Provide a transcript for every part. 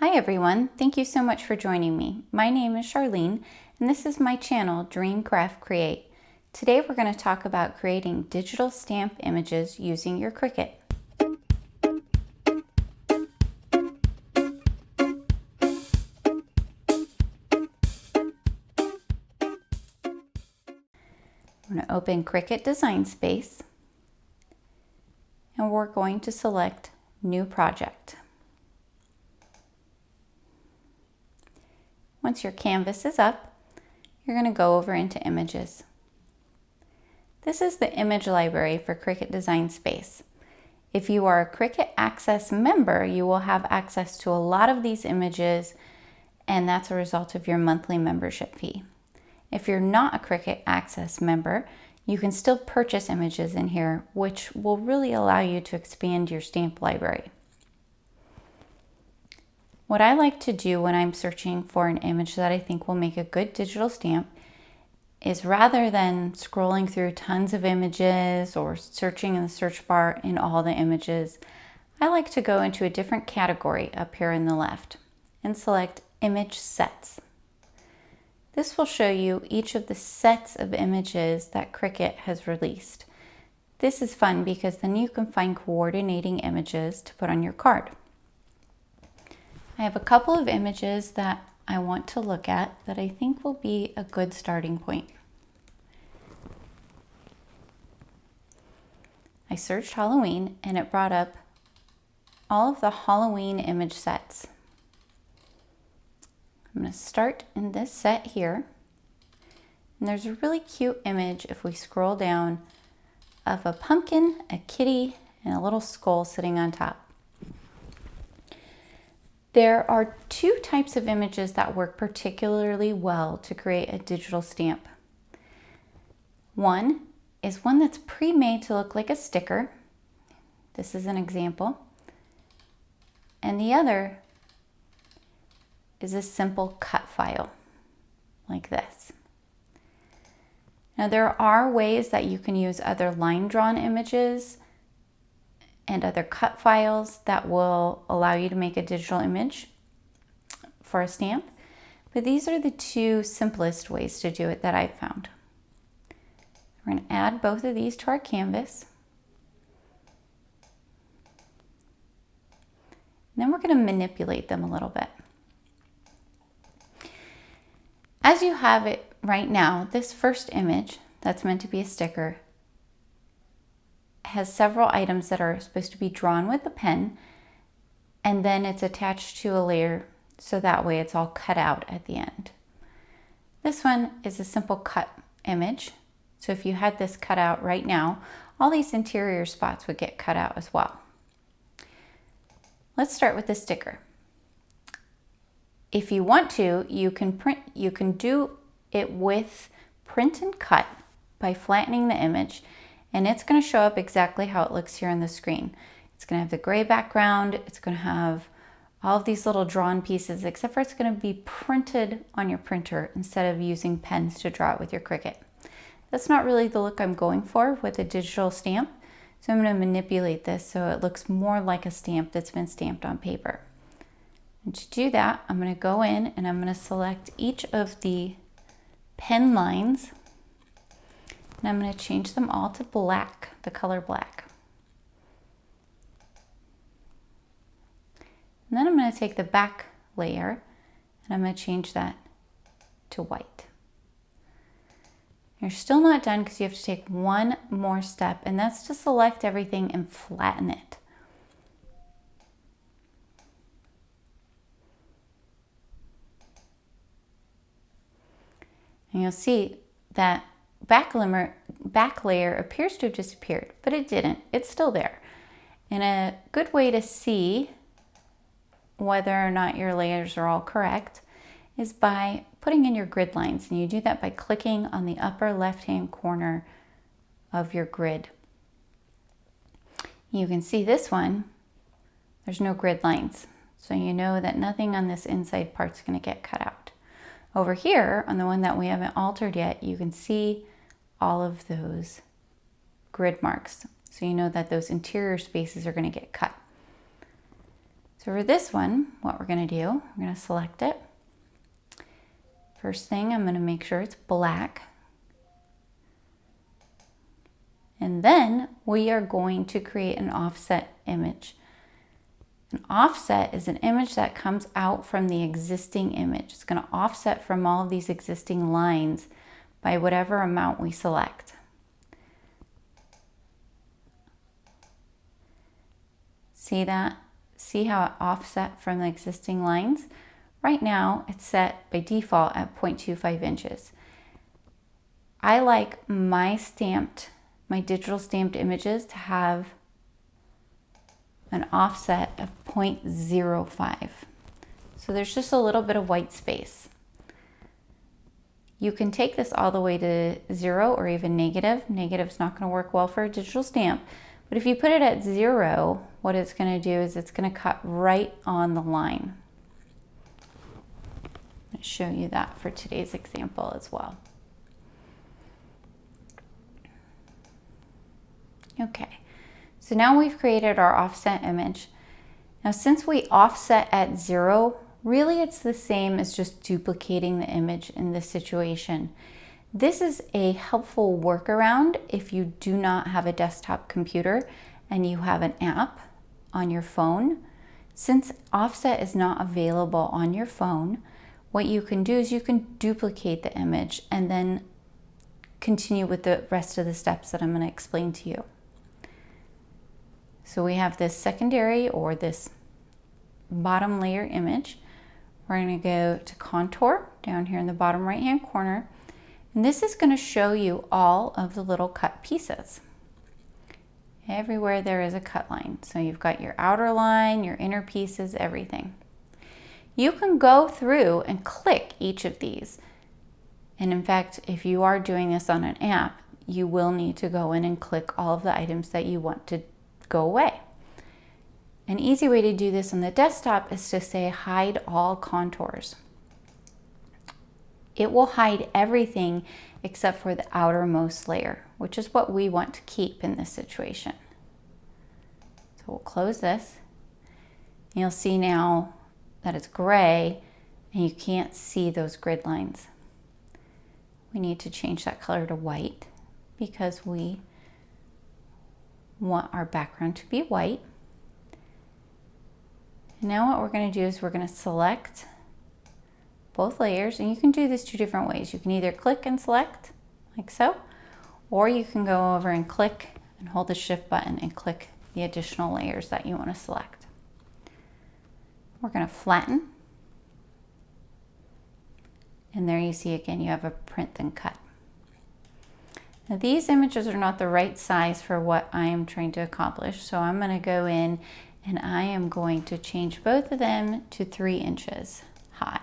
Hi everyone, thank you so much for joining me. My name is Charlene and this is my channel Dream Craft Create. Today we're going to talk about creating digital stamp images using your Cricut. We're going to open Cricut Design Space and we're going to select New Project. Once your canvas is up, you're going to go over into Images. This is the image library for Cricut Design Space. If you are a Cricut Access member, you will have access to a lot of these images, and that's a result of your monthly membership fee. If you're not a Cricut Access member, you can still purchase images in here, which will really allow you to expand your stamp library. What I like to do when I'm searching for an image that I think will make a good digital stamp is, rather than scrolling through tons of images or searching in the search bar in all the images, I like to go into a different category up here in the left and select Image Sets. This will show you each of the sets of images that Cricut has released. This is fun because then you can find coordinating images to put on your card. I have a couple of images that I want to look at that I think will be a good starting point. I searched Halloween and it brought up all of the Halloween image sets. I'm going to start in this set here. And there's a really cute image, if we scroll down, of a pumpkin, a kitty, and a little skull sitting on top. There are two types of images that work particularly well to create a digital stamp. One is one that's pre-made to look like a sticker. This is an example. And the other is a simple cut file, like this. Now there are ways that you can use other line drawn images and other cut files that will allow you to make a digital image for a stamp, but these are the two simplest ways to do it that I've found. We're going to add both of these to our canvas. And then we're going to manipulate them a little bit. As you have it right now, this first image that's meant to be a sticker has several items that are supposed to be drawn with a pen, and then it's attached to a layer so that way it's all cut out at the end. This one is a simple cut image, so if you had this cut out right now, all these interior spots would get cut out as well. Let's start with the sticker. If you want to, you can do it with print and cut by flattening the image, and it's going to show up exactly how it looks here on the screen. It's going to have the gray background, it's going to have all of these little drawn pieces, except for it's going to be printed on your printer instead of using pens to draw it with your Cricut. That's not really the look I'm going for with a digital stamp, so I'm going to manipulate this so it looks more like a stamp that's been stamped on paper. And to do that, I'm going to go in and I'm going to select each of the pen lines, and I'm going to change them all to black, the color black. And then I'm going to take the back layer and I'm going to change that to white. You're still not done because you have to take one more step, and that's to select everything and flatten it. And you'll see that back layer appears to have disappeared, but it didn't. It's still there. And a good way to see whether or not your layers are all correct is by putting in your grid lines. And you do that by clicking on the upper left-hand corner of your grid. You can see this one, there's no grid lines. So you know that nothing on this inside part's going to get cut out. Over here, on the one that we haven't altered yet, you can see all of those grid marks. So you know that those interior spaces are going to get cut. So for this one, what we're going to do, we're going to select it. First thing, I'm going to make sure it's black. And then we are going to create an offset image. An offset is an image that comes out from the existing image. It's going to offset from all of these existing lines by whatever amount we select. See that? See how it offset from the existing lines? Right now, it's set by default at 0.25 inches. I like my digital stamped images to have an offset of 0.05. So there's just a little bit of white space. You can take this all the way to 0 or even negative. Negative's not going to work well for a digital stamp. But if you put it at 0, what it's going to do is it's going to cut right on the line. I'll show you that for today's example as well. Okay, so now we've created our offset image. Now since we offset at 0, really it's the same as just duplicating the image in this situation. This is a helpful workaround if you do not have a desktop computer and you have an app on your phone. Since offset is not available on your phone, what you can do is you can duplicate the image and then continue with the rest of the steps that I'm going to explain to you. So we have this secondary or this bottom layer image. We're going to go to contour down here in the bottom right hand corner. And this is going to show you all of the little cut pieces. Everywhere there is a cut line. So you've got your outer line, your inner pieces, everything. You can go through and click each of these. And in fact, if you are doing this on an app, you will need to go in and click all of the items that you want to go away. An easy way to do this on the desktop is to say hide all contours. It will hide everything except for the outermost layer, which is what we want to keep in this situation. So we'll close this. You'll see now that it's gray and you can't see those grid lines. We need to change that color to white because we want our background to be white. And now what we're going to do is we're going to select both layers, and you can do this two different ways. You can either click and select like so, or you can go over and click and hold the shift button and click the additional layers that you want to select. We're going to flatten, and there you see again you have a print then cut. Now these images are not the right size for what I am trying to accomplish, so I'm going to go in and I am going to change both of them to 3 inches high.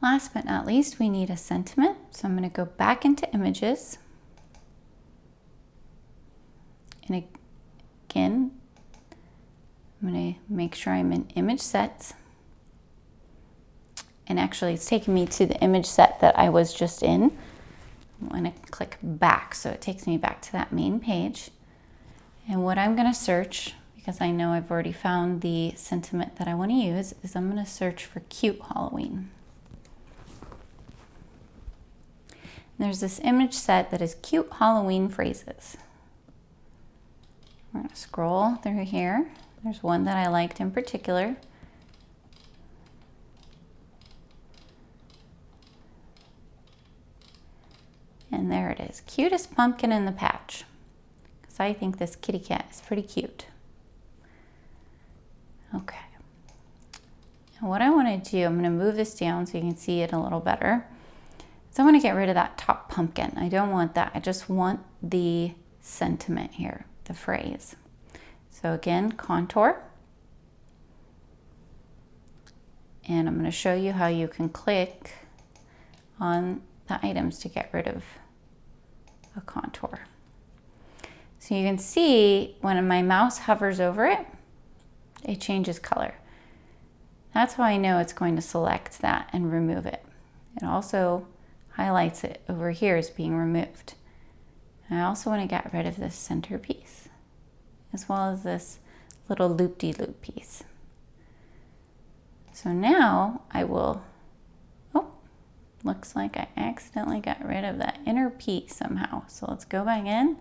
Last but not least, we need a sentiment. So I'm going to go back into images. And again, I'm going to make sure I'm in image sets. And actually it's taking me to the image set that I was just in. I'm going to click back, so it takes me back to that main page. And what I'm going to search, because I know I've already found the sentiment that I want to use, is I'm going to search for cute Halloween. There's this image set that is cute Halloween phrases. We're going to scroll through here. There's one that I liked in particular. And there it is, cutest pumpkin in the patch. Because I think this kitty cat is pretty cute. Okay. And what I want to do, I'm going to move this down so you can see it a little better. So I want to get rid of that top pumpkin. I don't want that. I just want the sentiment here, the phrase. So again, contour. And I'm going to show you how you can click on the items to get rid of a contour. So you can see when my mouse hovers over it, it changes color. That's how I know it's going to select that and remove it. It also highlights it over here as being removed. I also want to get rid of this center piece, as well as this little loop-de-loop piece. So now I will, oh, looks like I accidentally got rid of that inner piece somehow. So let's go back in.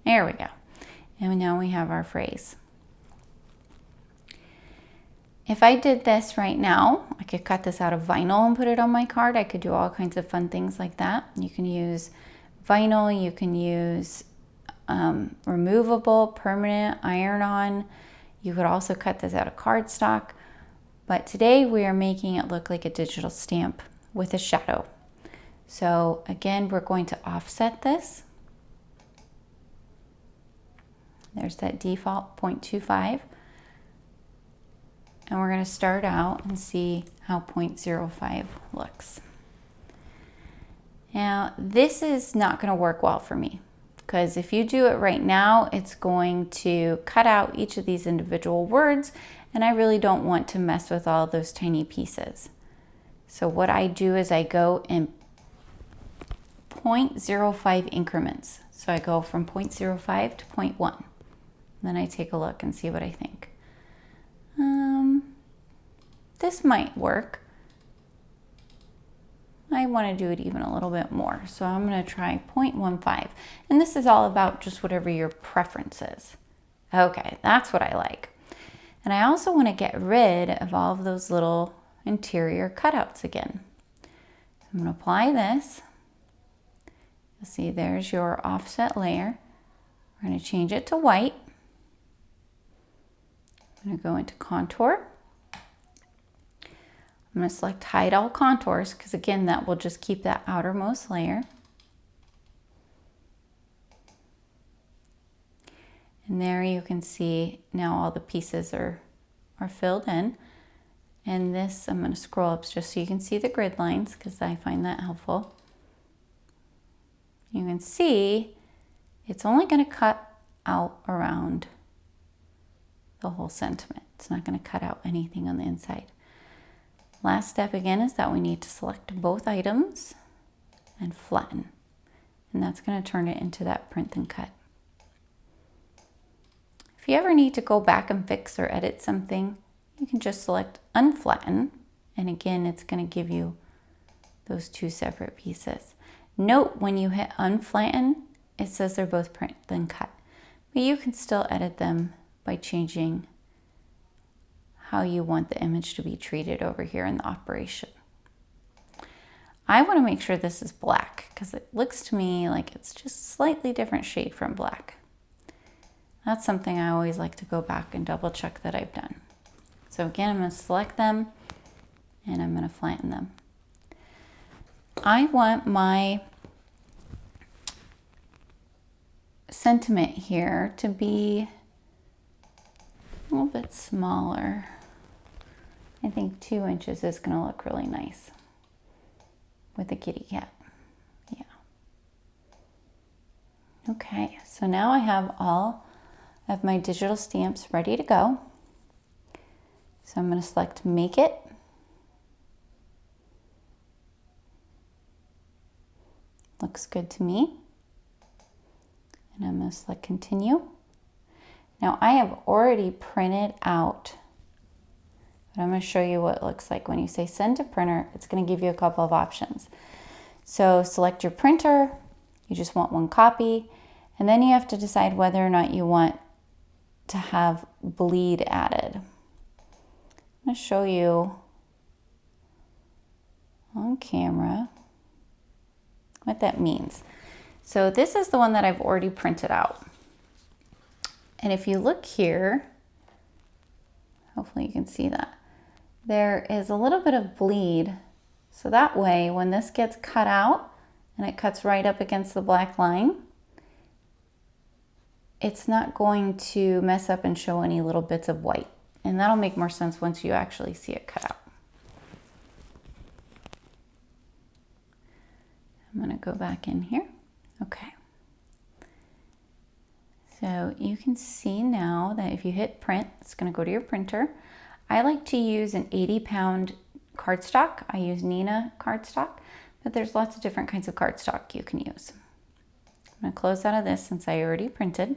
There we go. And now we have our phrase. If I did this right now, I could cut this out of vinyl and put it on my card. I could do all kinds of fun things like that. You can use vinyl, you can use removable, permanent, iron-on. You could also cut this out of cardstock. But today we are making it look like a digital stamp with a shadow. So again, we're going to offset this. There's that default 0.25. And we're going to start out and see how 0.05 looks. Now, this is not going to work well for me, because if you do it right now, it's going to cut out each of these individual words, and I really don't want to mess with all those tiny pieces. So what I do is I go in 0.05 increments. So I go from 0.05 to 0.1. Then I take a look and see what I think. This might work. I want to do it even a little bit more. So I'm going to try 0.15. And this is all about just whatever your preference is. Okay, that's what I like. And I also want to get rid of all of those little interior cutouts again. So I'm going to apply this. You'll see there's your offset layer. We're going to change it to white. I'm going to go into contour. I'm going to select hide all contours, because again, that will just keep that outermost layer. And there you can see now all the pieces are filled in. And this, I'm going to scroll up just so you can see the grid lines, because I find that helpful. You can see it's only going to cut out around the whole sentiment. It's not going to cut out anything on the inside. Last step again is that we need to select both items and flatten. And that's going to turn it into that print and cut. If you ever need to go back and fix or edit something, you can just select unflatten. And again, it's going to give you those two separate pieces. Note when you hit unflatten, it says they're both print then cut. But you can still edit them by changing how you want the image to be treated over here in the operation. I want to make sure this is black, because it looks to me like it's just slightly different shade from black. That's something I always like to go back and double check that I've done. So again, I'm going to select them and I'm going to flatten them. I want my sentiment here to be a little bit smaller. I think 2 inches is going to look really nice with the kitty cat. Yeah. Okay, so now I have all of my digital stamps ready to go. So I'm going to select Make It. Looks good to me. And I'm going to select Continue. Now I have already printed out, but I'm going to show you what it looks like. When you say send to printer, it's going to give you a couple of options. So select your printer, you just want one copy, and then you have to decide whether or not you want to have bleed added. I'm going to show you on camera what that means. So this is the one that I've already printed out. And if you look here, hopefully you can see that, there is a little bit of bleed. So that way, when this gets cut out and it cuts right up against the black line, it's not going to mess up and show any little bits of white. And that'll make more sense once you actually see it cut out. I'm going to go back in here. Okay. So you can see now that if you hit print, it's going to go to your printer. I like to use an 80-pound cardstock. I use Nina cardstock, but there's lots of different kinds of cardstock you can use. I'm going to close out of this since I already printed.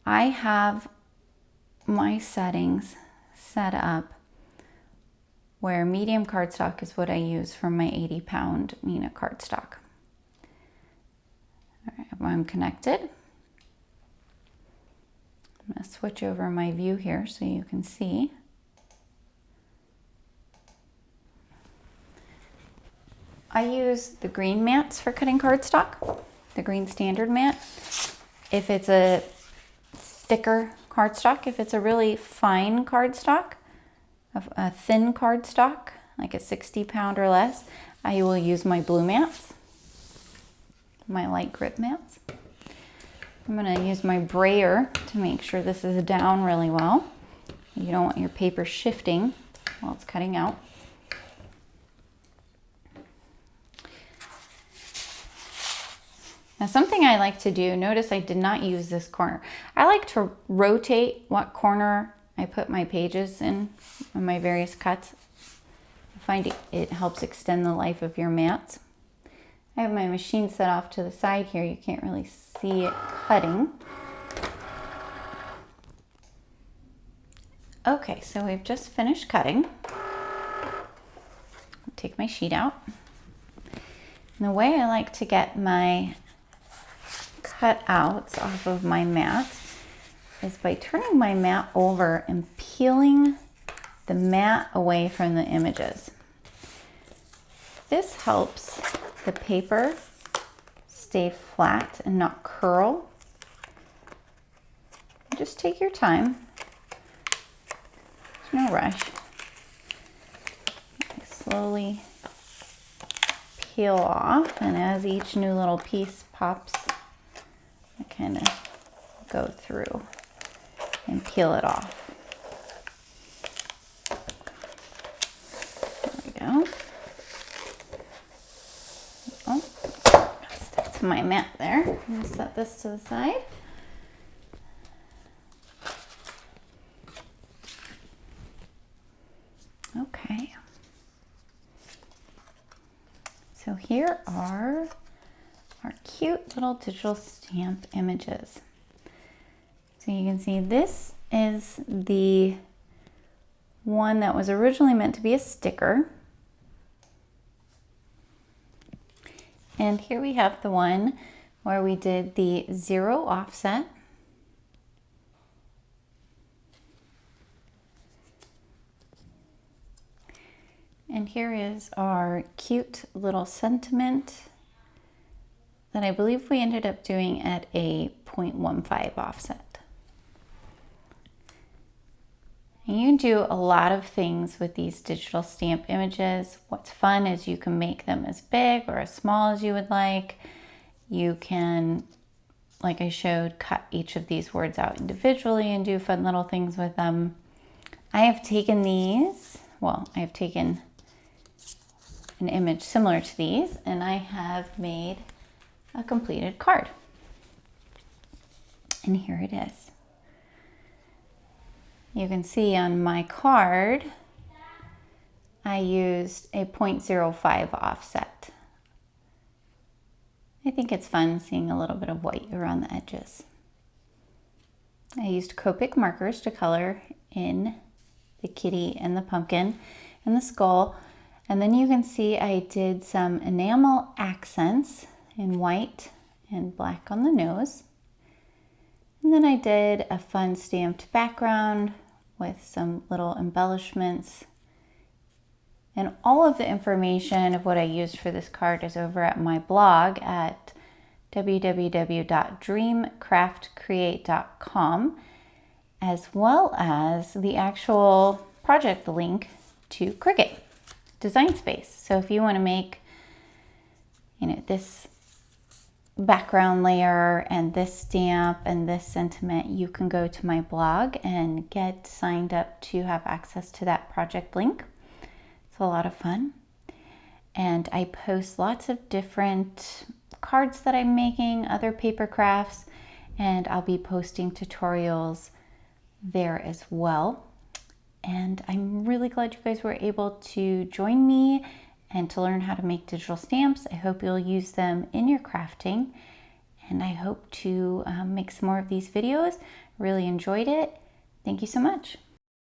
I have my settings set up where medium cardstock is what I use for my 80-pound Nina cardstock. All right, I'm connected. I'm going to switch over my view here so you can see. I use the green mats for cutting cardstock, the green standard mat. If it's a thicker cardstock, if it's a really fine cardstock, a thin cardstock, like a 60-pound or less, I will use my blue mats, my light grip mats. I'm going to use my brayer to make sure this is down really well. You don't want your paper shifting while it's cutting out. Now, something I like to do, notice I did not use this corner. I like to rotate what corner I put my pages in my various cuts. I find it helps extend the life of your mats. I have my machine set off to the side here. You can't really see it cutting. Okay, so we've just finished cutting. I'll take my sheet out. And the way I like to get my cutouts off of my mat is by turning my mat over and peeling the mat away from the images. This helps the paper stay flat and not curl. Just take your time. There's no rush. Slowly peel off, and as each new little piece pops, I kind of go through and peel it off. There we go. Oh, stick to my mat there. I'm going to set this to the side. Okay. So here are our cute little digital stamp images. So you can see this is the one that was originally meant to be a sticker. And here we have the one where we did the 0 offset. And here is our cute little sentiment that I believe we ended up doing at a 0.15 offset. And you can do a lot of things with these digital stamp images. What's fun is you can make them as big or as small as you would like. You can, like I showed, cut each of these words out individually and do fun little things with them. I have taken these, well, I have taken an image similar to these, and I have made a completed card. And here it is. You can see on my card, I used a 0.05 offset. I think it's fun seeing a little bit of white around the edges. I used Copic markers to color in the kitty and the pumpkin and the skull. And then you can see I did some enamel accents in white and black on the nose. And then I did a fun stamped background with some little embellishments. And all of the information of what I used for this card is over at my blog at www.dreamcraftcreate.com, as well as the actual project link to Cricut Design Space. So if you want to make, this background layer and this stamp and this sentiment, you can go to my blog and get signed up to have access to that project link. It's a lot of fun. And I post lots of different cards that I'm making, other paper crafts, and I'll be posting tutorials there as well. And I'm really glad you guys were able to join me and to learn how to make digital stamps. I hope you'll use them in your crafting, and I hope to make some more of these videos. Really enjoyed it. Thank you so much.